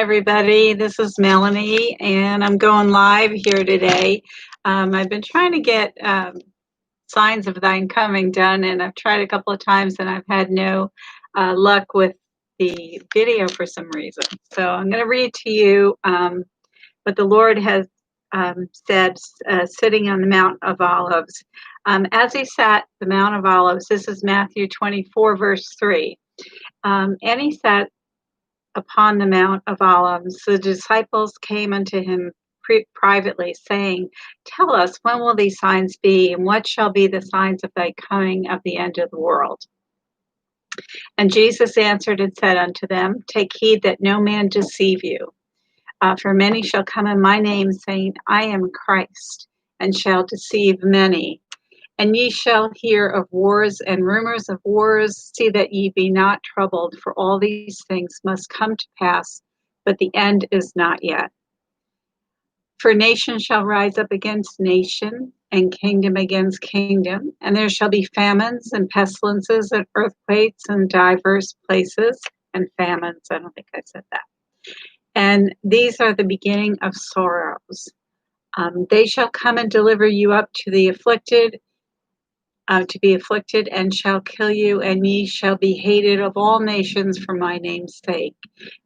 everybody. This is Melanie, and I'm going live here today. I've been trying to get signs of thine coming done, and I've tried a couple of times, and I've had no luck with the video for some reason. So I'm going to read to you what the Lord has said sitting on the Mount of Olives. As he sat the Mount of Olives, this is Matthew 24, verse 3. And he sat upon the Mount of Olives. The disciples came unto him privately, saying, Tell us, when will these signs be, and what shall be the signs of thy coming of the end of the world? And Jesus answered and said unto them, Take heed that no man deceive you. For many shall come in my name, saying, I am Christ, and shall deceive many. And ye shall hear of wars and rumors of wars. See that ye be not troubled, for all these things must come to pass, but the end is not yet. For nation shall rise up against nation, and kingdom against kingdom, and there shall be famines and pestilences and earthquakes in divers places, and famines. I don't think I said that. And these are the beginning of sorrows. They shall come and deliver you up to the afflicted, to be afflicted, and shall kill you, and ye shall be hated of all nations for my name's sake.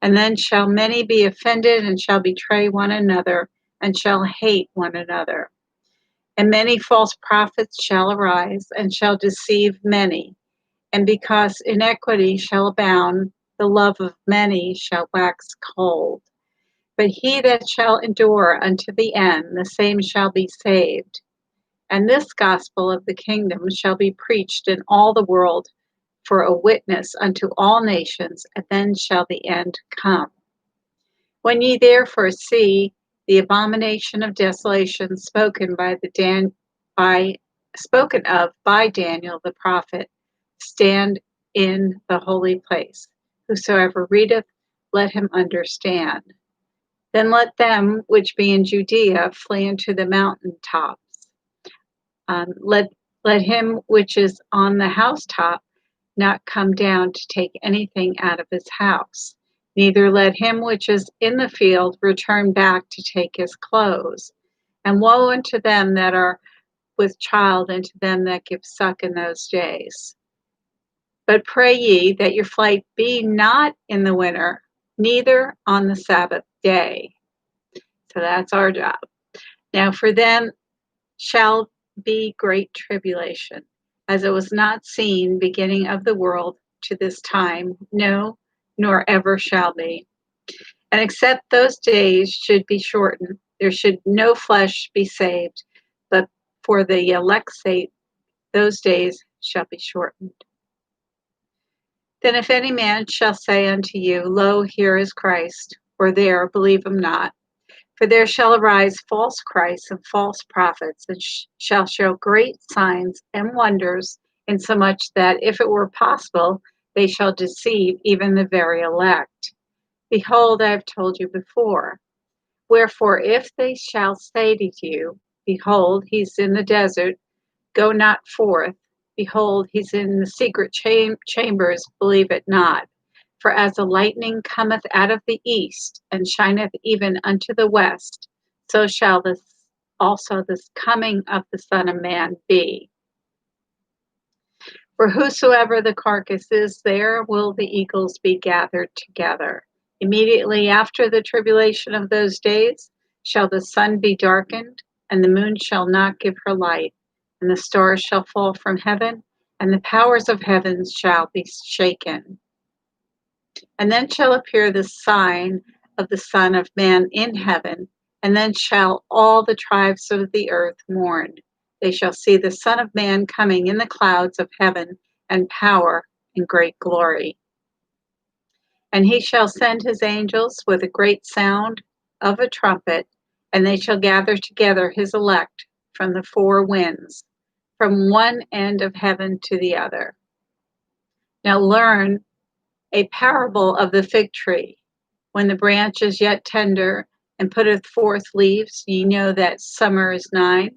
And then shall many be offended, and shall betray one another, and shall hate one another. And many false prophets shall arise, and shall deceive many. And because iniquity shall abound, the love of many shall wax cold. But he that shall endure unto the end, the same shall be saved. And this gospel of the kingdom shall be preached in all the world for a witness unto all nations, and then shall the end come. When ye therefore see the abomination of desolation spoken of by Daniel the prophet, stand in the holy place. Whosoever readeth, let him understand. Then let them which be in Judea flee into the mountain tops. Let him which is on the housetop not come down to take anything out of his house. Neither let him which is in the field return back to take his clothes. And woe unto them that are with child, and to them that give suck in those days. But pray ye that your flight be not in the winter, neither on the Sabbath day. So that's our job. Now for them shall be great tribulation, as it was not seen beginning of the world to this time, no, nor ever shall be. And except those days should be shortened, there should no flesh be saved, but for the elect's sake, those days shall be shortened. Then if any man shall say unto you, Lo, here is Christ, or there, believe him not. For there shall arise false Christs and false prophets, and shall show great signs and wonders, insomuch that, if it were possible, they shall deceive even the very elect. Behold, I have told you before. Wherefore, if they shall say to you, Behold, he's in the desert, go not forth. Behold, he's in the secret chambers, believe it not. For as the lightning cometh out of the east, and shineth even unto the west, so shall this coming of the Son of Man be. For whosoever the carcass is, there will the eagles be gathered together. Immediately after the tribulation of those days shall the sun be darkened, and the moon shall not give her light, and the stars shall fall from heaven, and the powers of heaven shall be shaken. And then shall appear the sign of the Son of Man in heaven, and then shall all the tribes of the earth mourn. They shall see the Son of Man coming in the clouds of heaven, and power and great glory. And he shall send his angels with a great sound of a trumpet, and they shall gather together his elect from the four winds, from one end of heaven to the other. Now learn a parable of the fig tree. When the branch is yet tender, and putteth forth leaves, ye know that summer is nigh.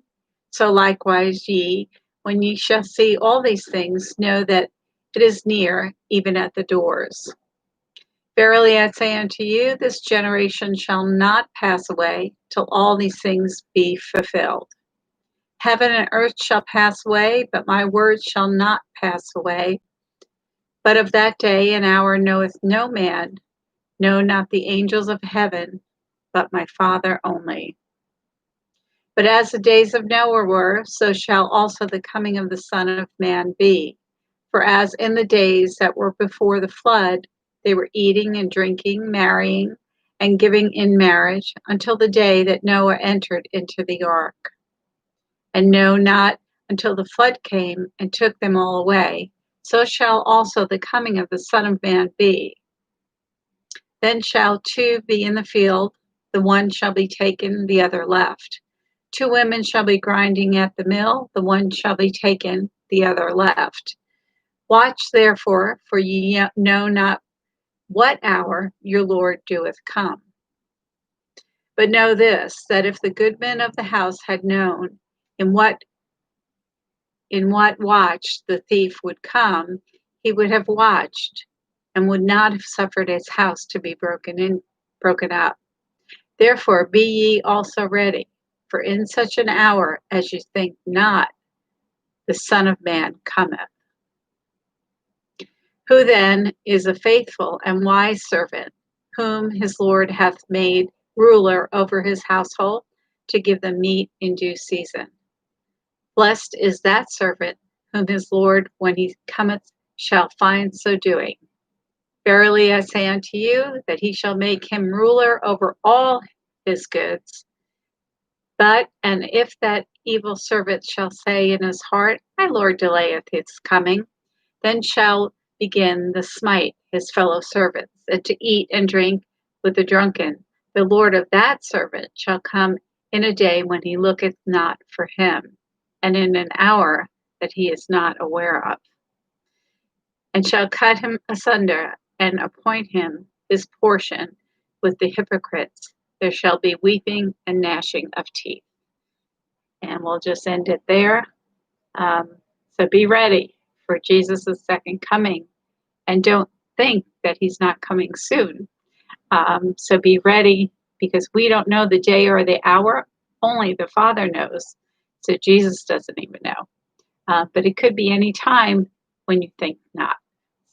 So likewise ye, when ye shall see all these things, know that it is near, even at the doors. Verily I say unto you, this generation shall not pass away till all these things be fulfilled. Heaven and earth shall pass away, but my words shall not pass away. But of that day and hour knoweth no man, no, not the angels of heaven, but my Father only. But as the days of Noah were, so shall also the coming of the Son of Man be. For as in the days that were before the flood, they were eating and drinking, marrying, and giving in marriage, until the day that Noah entered into the ark. And no, not until the flood came and took them all away, so shall also the coming of the Son of Man be. Then shall two be in the field, the one shall be taken, the other left. Two women shall be grinding at the mill, the one shall be taken, the other left. Watch therefore, for ye know not what hour your Lord doeth come. But know this, that if the goodman of the house had known in what watch the thief would come, he would have watched and would not have suffered his house to be broken up. Therefore be ye also ready, for in such an hour as you think not, the Son of Man cometh. Who then is a faithful and wise servant, whom his Lord hath made ruler over his household, to give them meat in due season? Blessed is that servant whom his Lord, when he cometh, shall find so doing. Verily I say unto you, that he shall make him ruler over all his goods. And if that evil servant shall say in his heart, My Lord delayeth his coming, then shall begin the smite his fellow servants, and to eat and drink with the drunken. The Lord of that servant shall come in a day when he looketh not for him, and in an hour that he is not aware of, and shall cut him asunder, and appoint him his portion with the hypocrites. There shall be weeping and gnashing of teeth. And we'll just end it there. So be ready for Jesus' second coming, and don't think that he's not coming soon. So be ready, because we don't know the day or the hour. Only the Father knows. So Jesus doesn't even know. But it could be any time when you think not.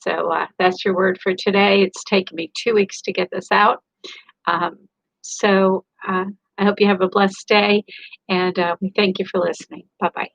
So that's your word for today. It's taken me 2 weeks to get this out. So I hope you have a blessed day, and we thank you for listening. Bye-bye.